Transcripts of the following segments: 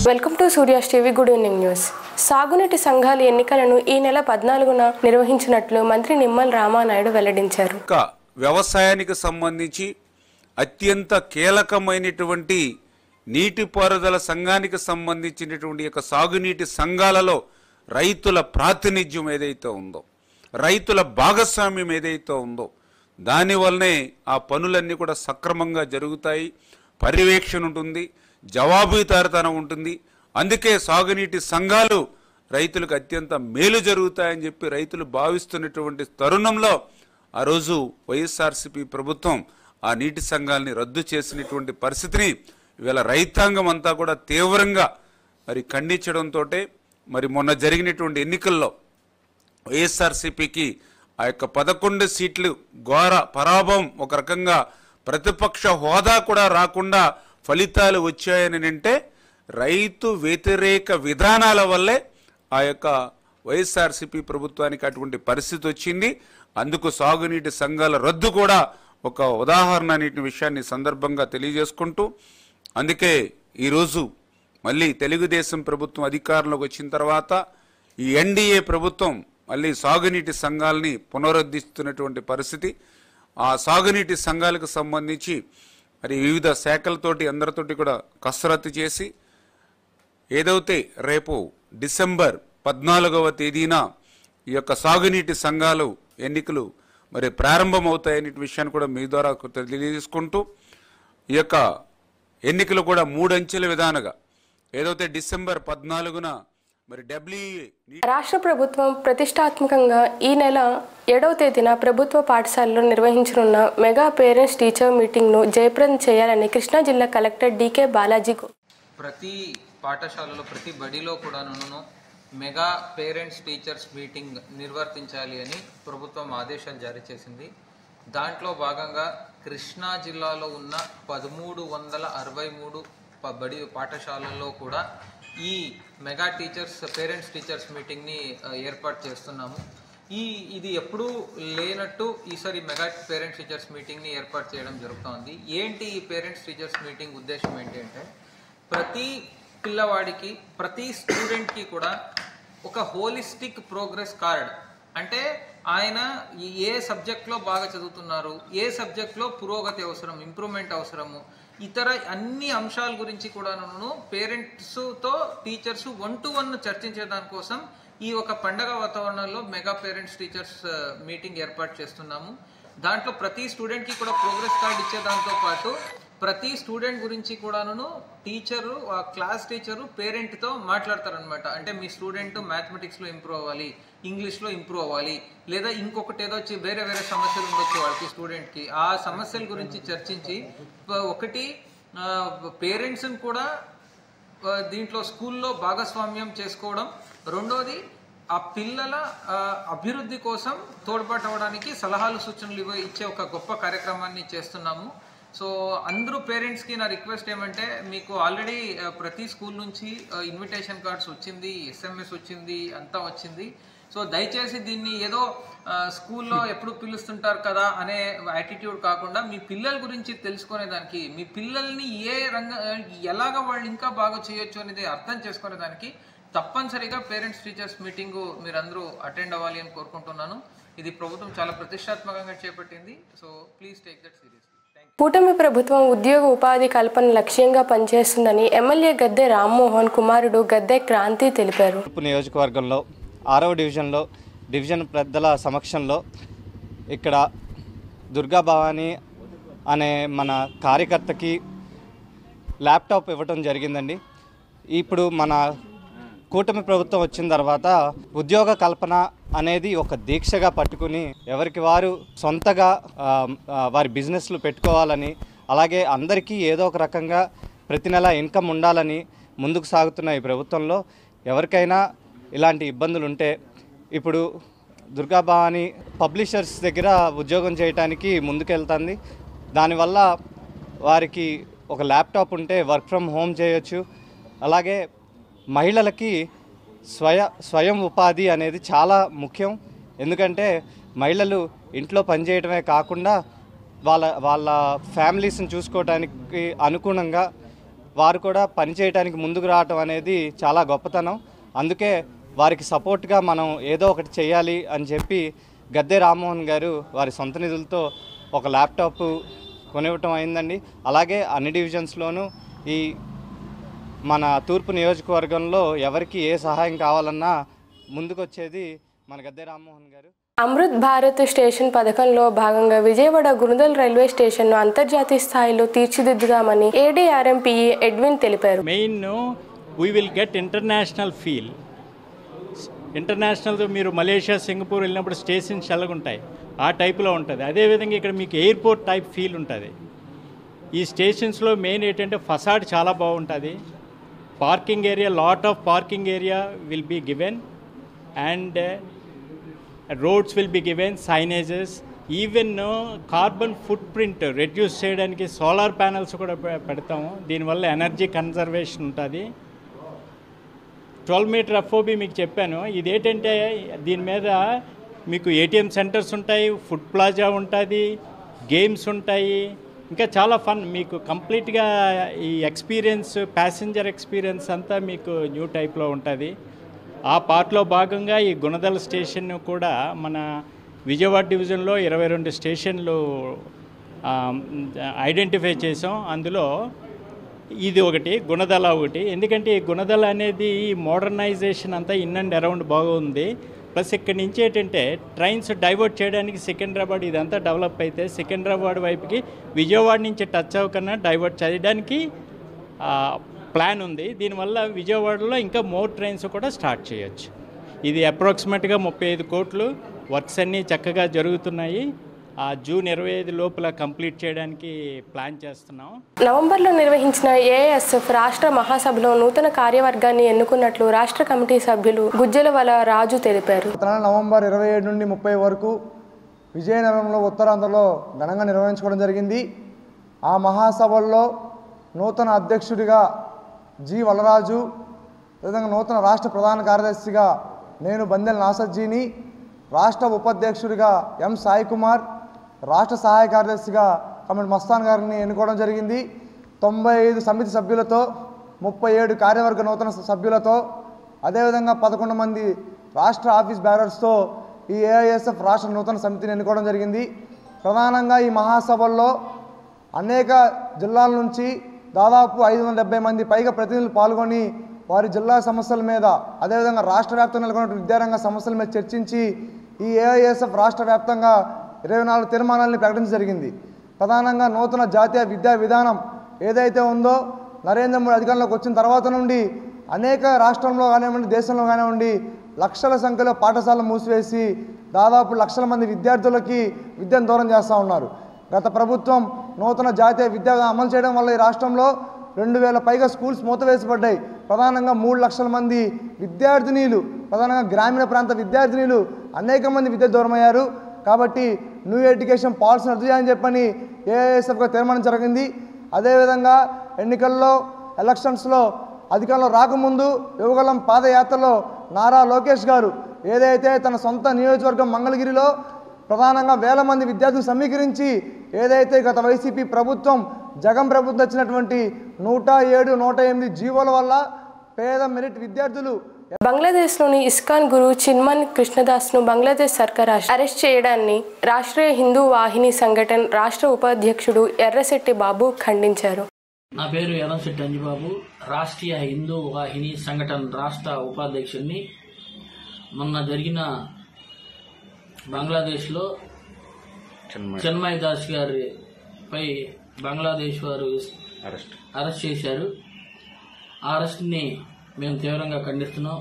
Welcome to Surya's TV. Good evening news. సాగునీటి సంఘాల ఎన్నికలను ఈ నెల 14న నిర్వహించినట్లు మంత్రి నిమ్మల రామానాయుడు వెల్లడించారు. వ్యవసాయానికి సంబంధించి అత్యంత కీలకమైనటువంటి నీటిపారుదల సంఘానికి సంబంధించినటువంటి యొక్క సాగునీటి సంఘాలలో రైతుల ప్రాతినిధ్యం ఏదైతే ఉందో, రైతుల భాగస్వామ్యం ఏదైతే ఉందో, దానివల్లనే ఆ పనులన్నీ కూడా సక్రమంగా జరుగుతాయి, పర్యవేక్షణ ఉంటుంది, జవాబుదారీతనం ఉంటుంది. అందుకే సాగునీటి సంఘాలు రైతులకు అత్యంత మేలు జరుగుతాయని చెప్పి రైతులు భావిస్తున్నటువంటి తరుణంలో ఆ రోజు వైఎస్ఆర్సీపీ ప్రభుత్వం ఆ నీటి సంఘాలని రద్దు చేసినటువంటి పరిస్థితిని ఇవాళ రైతాంగం అంతా కూడా తీవ్రంగా మరి ఖండించడంతో మరి మొన్న జరిగినటువంటి ఎన్నికల్లో వైఎస్ఆర్సీపీకి ఆ యొక్క 11 సీట్లు ఘోర పరాభవం, ఒక రకంగా ప్రతిపక్ష హోదా కూడా రాకుండా ఫలితాలు వచ్చాయని అంటే రైతు వ్యతిరేక విధానాల వల్లే ఆ యొక్క వైఎస్ఆర్సీపీ ప్రభుత్వానికి అటువంటి పరిస్థితి వచ్చింది. అందుకు సాగునీటి సంఘాల రద్దు కూడా ఒక ఉదాహరణ అనే విషయాన్ని సందర్భంగా తెలియజేసుకుంటూ, అందుకే ఈరోజు మళ్ళీ తెలుగుదేశం ప్రభుత్వం అధికారంలోకి వచ్చిన తర్వాత ఈ ఎన్డీఏ ప్రభుత్వం మళ్ళీ సాగునీటి సంఘాలని పునరుద్ధరిస్తున్నటువంటి పరిస్థితి. ఆ సాగునీటి సంఘాలకు సంబంధించి మరి వివిధ శాఖలతోటి అందరితోటి కూడా కసరత్తు చేసి ఏదైతే రేపు డిసెంబర్ 14వ తేదీన ఈ యొక్క సాగునీటి సంఘాలు ఎన్నికలు మరి ప్రారంభమవుతాయనే విషయాన్ని కూడా మీ ద్వారా తెలియజేసుకుంటూ, ఈ యొక్క ఎన్నికలు కూడా 3 అంచెల విధానంగా ఏదైతే డిసెంబర్ 14న మరి రాష్ట్ర ప్రభుత్వం ప్రతిష్టాత్మకంగా ఈ నెల 7వ తేదీన ప్రభుత్వ పాఠశాలలో నిర్వహించనున్న మెగా పేరెంట్స్ టీచర్ మీటింగ్ను జయప్రదం చేయాలని కృష్ణా జిల్లా కలెక్టర్ డికే బాలాజీ ప్రతి పాఠశాలలో ప్రతి బడిలో కూడాను మెగా పేరెంట్స్ టీచర్స్ మీటింగ్ నిర్వర్తించాలి అని ప్రభుత్వం ఆదేశాలు జారీ చేసింది. దాంట్లో భాగంగా కృష్ణా జిల్లాలో ఉన్న 1363 బడి పాఠశాలల్లో కూడా ఈ మెగా పేరెంట్స్ టీచర్స్ మీటింగ్ని ఏర్పాటు చేస్తున్నాము. ఇది ఎప్పుడూ లేనట్టు ఈసారి మెగా పేరెంట్స్ టీచర్స్ మీటింగ్ని ఏర్పాటు చేయడం జరుగుతుంది. ఏంటి ఈ పేరెంట్స్ టీచర్స్ మీటింగ్ ఉద్దేశం ఏంటి అంటే, ప్రతి పిల్లవాడికి ప్రతి స్టూడెంట్కి కూడా ఒక హోలిస్టిక్ ప్రోగ్రెస్ కార్డ్, అంటే ఆయన ఏ సబ్జెక్ట్లో బాగా చదువుతున్నారు, ఏ సబ్జెక్ట్లో పురోగతి అవసరం, ఇంప్రూవ్మెంట్ అవసరము, ఇతర అన్ని అంశాల గురించి కూడాను పేరెంట్స్తో టీచర్స్ 1-to-1 చర్చించే దానికోసం ఈ ఒక పండగ వాతావరణంలో మెగా పేరెంట్స్ టీచర్స్ మీటింగ్ ఏర్పాటు చేస్తున్నాము. దాంట్లో ప్రతి స్టూడెంట్కి కూడా ప్రోగ్రెస్ కార్డ్ ఇచ్చే దాంతో పాటు ప్రతి స్టూడెంట్ గురించి కూడాను టీచరు, ఆ క్లాస్ టీచరు పేరెంట్తో మాట్లాడతారనమాట. అంటే మీ స్టూడెంట్ మ్యాథమెటిక్స్లో ఇంప్రూవ్ అవ్వాలి, ఇంగ్లీష్లో ఇంప్రూవ్ అవ్వాలి, లేదా ఇంకొకటి ఏదో వచ్చి వేరే సమస్యలు ఉండొచ్చు వాళ్ళకి స్టూడెంట్కి. ఆ సమస్యల గురించి చర్చించి ఒకటి పేరెంట్స్ని కూడా దీంట్లో స్కూల్లో భాగస్వామ్యం చేసుకోవడం, రెండోది ఆ పిల్లల అభివృద్ధి కోసం తోడ్పాటు అవ్వడానికి సలహాలు సూచనలు ఇచ్చే ఒక గొప్ప కార్యక్రమాన్ని చేస్తున్నాము. సో అందరూ పేరెంట్స్కి నా రిక్వెస్ట్ ఏమంటే, మీకు ఆల్రెడీ ప్రతి స్కూల్ నుంచి ఇన్విటేషన్ కార్డ్స్ వచ్చింది, SMS వచ్చింది, అంతా వచ్చింది. సో దయచేసి దీన్ని ఏదో స్కూల్లో ఎప్పుడు పిలుస్తుంటారు కదా అనే యాటిట్యూడ్ కాకుండా మీ పిల్లల గురించి తెలుసుకునేదానికి, మీ పిల్లల్ని ఎలాగ వాళ్ళు ఇంకా బాగా చేయొచ్చు అనేది అర్థం చేసుకునేదానికి తప్పనిసరిగా పేరెంట్స్ టీచర్స్ మీటింగు మీరందరూ అటెండ్ అవ్వాలి అని కోరుకుంటున్నాను. ఇది ప్రభుత్వం చాలా ప్రతిష్టాత్మకంగా చేపట్టింది. So please take that seriously. కూటమి ప్రభుత్వం ఉద్యోగ ఉపాధి కల్పన లక్ష్యంగా పనిచేస్తుందని ఎమ్మెల్యే గద్దె రామ్మోహన్ కుమారుడు గద్దె క్రాంతి తెలిపారు. నియోజకవర్గంలో 6వ డివిజన్లో డివిజన్ పెద్దల సమక్షంలో ఇక్కడ దుర్గా భవానీ అనే మన కార్యకర్తకి ల్యాప్టాప్ ఇవ్వటం జరిగిందండి. ఇప్పుడు మన కూటమి ప్రభుత్వం వచ్చిన తర్వాత ఉద్యోగ కల్పన అనేది ఒక దీక్షగా పట్టుకుని ఎవరికి వారు సొంతగా వారి బిజినెస్లు పెట్టుకోవాలని, అలాగే అందరికీ ఏదో ఒక రకంగా ప్రతి నెల ఇన్కమ్ ఉండాలని ముందుకు సాగుతున్న ఈ ప్రభుత్వంలో ఎవరికైనా ఇలాంటి ఇబ్బందులు ఉంటే ఇప్పుడు దుర్గా భవానీ పబ్లిషర్స్ దగ్గర ఉద్యోగం చేయడానికి ముందుకెళ్తుంది. దానివల్ల వారికి ఒక ల్యాప్టాప్ ఉంటే వర్క్ ఫ్రమ్ హోమ్ చేయొచ్చు. అలాగే మహిళలకి స్వయం ఉపాధి అనేది చాలా ముఖ్యం. ఎందుకంటే మహిళలు ఇంట్లో పనిచేయడమే కాకుండా వాళ్ళ ఫ్యామిలీస్ని చూసుకోవడానికి అనుగుణంగా వారు కూడా పనిచేయడానికి ముందుకు రావటం అనేది చాలా గొప్పతనం. అందుకే వారికి సపోర్ట్గా మనం ఏదో ఒకటి చేయాలి అని చెప్పి గద్దె రామ్మోహన్ గారు వారి సొంత నిధులతో ఒక ల్యాప్టాప్ కొనివ్వటం అయిందండి. అలాగే అన్ని డివిజన్స్లోనూ ఈ మన తూర్పు నియోజకవర్గంలో ఎవరికి ఏ సహాయం కావాలన్నా ముందుకొచ్చేది మన గద్దె రామ్మోహన్ గారు. అమృత్ భారత్ స్టేషన్ పథకంలో భాగంగా విజయవాడ గుణదల్ రైల్వే స్టేషన్ను అంతర్జాతీయ స్థాయిలో తీర్చిదిద్దుదామని ఏడీఆర్ఎంపీఈ ఎడ్విన్ తెలిపారు. Main we will get international feel. ఇంటర్నేషనల్తో మీరు మలేషియా, సింగపూర్ వెళ్ళినప్పుడు స్టేషన్స్ ఎలాగుంటాయి ఆ టైప్లో ఉంటుంది. అదేవిధంగా ఇక్కడ మీకు ఎయిర్పోర్ట్ టైప్ ఫీల్ ఉంటుంది. ఈ స్టేషన్స్లో మెయిన్ ఏంటంటే ఫసాడ్ చాలా బాగుంటుంది. Parking area, lot of parking area will be given and roads will be given, signages, even carbon footprint reduce చేయడానికి సోలార్ ప్యానల్స్ కూడా పెడతాము. దీనివల్ల ఎనర్జీ కన్జర్వేషన్ ఉంటుంది. 12 మీటర్ ఎఫ్ఓబి మీకు చెప్పాను. ఇదేంటంటే దీని మీద మీకు ఏటీఎం సెంటర్స్ ఉంటాయి, ఫుడ్ ప్లాజా ఉంటుంది, గేమ్స్ ఉంటాయి, ఇంకా చాలా ఫన్. మీకు కంప్లీట్గా ఈ ఎక్స్పీరియన్స్, ప్యాసింజర్ ఎక్స్పీరియన్స్ అంతా మీకు న్యూ టైప్లో ఉంటుంది. ఆ పార్ట్లో భాగంగా ఈ గుణదల స్టేషన్ కూడా మన విజయవాడ డివిజన్లో 22 స్టేషన్లు ఐడెంటిఫై చేసాం. అందులో ఇది ఒకటి, గుణదల ఒకటి. ఎందుకంటే ఈ గుణదల అనేది మోడర్నైజేషన్ అంతా ఇన్ అండ్ అరౌండ్ బాగుంది. ప్లస్ ఇక్కడి నుంచి ఏంటంటే ట్రైన్స్ డైవర్ట్ చేయడానికి సికింద్రాబాద్ ఇదంతా డెవలప్ అయితే సికింద్రాబాద్ వైపుకి విజయవాడ నుంచి టచ్ అవ్వకన్నా డైవర్ట్ చేయడానికి ప్లాన్ ఉంది. దీనివల్ల విజయవాడలో ఇంకా మోర్ ట్రైన్స్ కూడా స్టార్ట్ చేయొచ్చు. ఇది అప్రాక్సిమేట్గా 35 కోట్లు. వర్క్స్ అన్నీ చక్కగా జరుగుతున్నాయి. జూన్ 25 లోపల కంప్లీట్ చేయడానికి ప్లాన్ చేస్తున్నాం. నవంబర్లో నిర్వహించిన ఏఐఎస్ఎఫ్ రాష్ట్ర మహాసభలో నూతన కార్యవర్గాన్ని ఎన్నుకున్నట్లు రాష్ట్ర కమిటీ సభ్యులు గుజ్జలవల రాజు తెలిపారు. నవంబర్ 27 నుండి 30 వరకు విజయనగరంలో ఉత్తరాంధ్రలో ఘనంగా నిర్వహించుకోవడం జరిగింది. ఆ మహాసభల్లో నూతన అధ్యక్షుడిగా జి వలరాజు, అదేవిధంగా నూతన రాష్ట్ర ప్రధాన కార్యదర్శిగా నేను బందెల నాసర్జీని, రాష్ట్ర ఉపాధ్యక్షుడిగా ఎం సాయి కుమార్, రాష్ట్ర సహాయ కార్యదర్శిగా కమిటీ మస్తాన్ గారిని ఎన్నుకోవడం జరిగింది. 95 సమితి సభ్యులతో, 37 కార్యవర్గ నూతన సభ్యులతో, అదేవిధంగా 11 మంది రాష్ట్ర ఆఫీస్ బ్యారర్స్తో ఈ ఏఐఎస్ఎఫ్ రాష్ట్ర నూతన సమితిని ఎన్నుకోవడం జరిగింది. ప్రధానంగా ఈ మహాసభల్లో అనేక జిల్లాల నుంచి దాదాపు 570 మంది పైగా ప్రతినిధులు పాల్గొని వారి జిల్లా సమస్యల మీద, అదేవిధంగా రాష్ట్ర వ్యాప్తంగా నెలకొన్న విద్యారంగ సమస్యల మీద చర్చించి ఈ ఏఐఎస్ఎఫ్ రాష్ట్ర వ్యాప్తంగా 24 తీర్మానాలని ప్రకటించడం జరిగింది. ప్రధానంగా నూతన జాతీయ విద్యా విధానం ఏదైతే ఉందో నరేంద్ర మోడీ అధికారంలోకి వచ్చిన తర్వాత నుండి అనేక రాష్ట్రంలో కానివ్వండి, దేశంలో కానివ్వండి లక్షల సంఖ్యలో పాఠశాలలు మూసివేసి దాదాపు లక్షల మంది విద్యార్థులకి విద్యను దూరం చేస్తూ ఉన్నారు. గత ప్రభుత్వం నూతన జాతీయ విద్యా అమలు చేయడం వల్ల ఈ రాష్ట్రంలో 2000 పైగా స్కూల్స్ మూతవేసబడ్డాయి. ప్రధానంగా 3 లక్షల మంది విద్యార్థినీలు, ప్రధానంగా గ్రామీణ ప్రాంత విద్యార్థినీలు అనేక మంది విద్య దూరమయ్యారు. కాబట్టి న్యూ ఎడ్యుకేషన్ పాలసీని రద్దు చేయాలని చెప్పని ఏఐఎస్ఎఫ్గా తీర్మానం జరిగింది. అదేవిధంగా ఎన్నికల్లో, ఎలక్షన్స్లో అధికారంలో రాకముందు యువగలం పాదయాత్రలో నారా లోకేష్ గారు ఏదైతే తన సొంత నియోజకవర్గం మంగళగిరిలో ప్రధానంగా వేల మంది విద్యార్థులు సమీకరించి ఏదైతే గత వైసీపీ ప్రభుత్వం, జగన్ ప్రభుత్వం వచ్చినటువంటి 107, 108 జీవోల వల్ల పేద మెరిట్ విద్యార్థులు. బంగ్లాదేశ్లోని ఇస్కాన్ గురు చిన్మన్ కృష్ణదాస్ను బంగ్లాదేశ్ సర్కార్ అరెస్ట్ చేయడాన్ని రాష్ట్రీయ హిందూ వాహిని సంఘటన రాష్ట్ర ఉపాధ్యక్షుడు ఎర్రశెట్టి బాబు ఖండించారు. నా పేరు ఎర్రశెట్టి అంజిబాబు, రాష్ట్రీయ హిందూ వాహిని సంఘటన రాష్ట్ర ఉపాధ్యక్షుడిని. మొన్న జరిగిన బంగ్లాదేశ్లో చిన్మయ్ దాస్ గారిపై బంగ్లాదేశ్ వారు అరెస్ట్ చేశారు. ఆ అరెస్ట్ని మేము తీవ్రంగా ఖండిస్తున్నాం.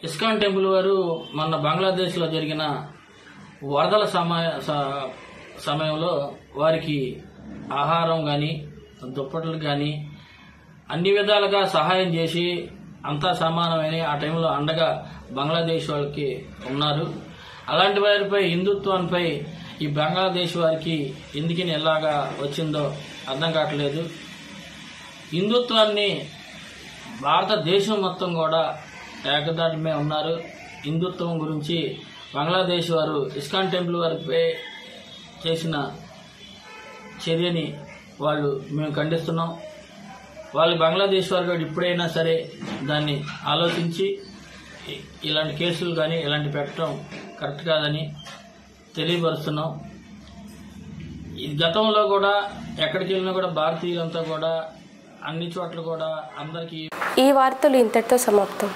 ఇస్కాన్ టెంపుల్ వారు మొన్న బంగ్లాదేశ్లో జరిగిన వరదల సమయంలో వారికి ఆహారం కానీ, దుప్పట్లు కానీ అన్ని విధాలుగా సహాయం చేసి అంతా సమానమని ఆ టైంలో అండగా బంగ్లాదేశ్ వాళ్ళకి ఉన్నారు. అలాంటి వారిపై, హిందుత్వాన్పై ఈ బంగ్లాదేశ్ వారికి ఎందుకని ఎలాగా వచ్చిందో అర్థం కావట్లేదు. హిందుత్వాన్ని భారతదేశం మొత్తం కూడా ఏకదాటిమే ఉన్నారు. హిందుత్వం గురించి బంగ్లాదేశ్ వారు ఇస్కాన్ టెంపుల్ వారిపై చేసిన చర్యని మేము ఖండిస్తున్నాం. వాళ్ళు బంగ్లాదేశ్ వారు కూడా ఇప్పుడైనా సరే దాన్ని ఆలోచించి ఇలాంటి కేసులు కానీ ఇలాంటి పెట్టడం కరెక్ట్ కాదని తెలియపరుస్తున్నాం. ఈ గతంలో కూడా ఎక్కడికి వెళ్ళినా కూడా భారతీయులంతా కూడా అన్ని చోట్ల కూడా అందరికీ ఈ వార్తలు ఇంతటితో సమాప్తం.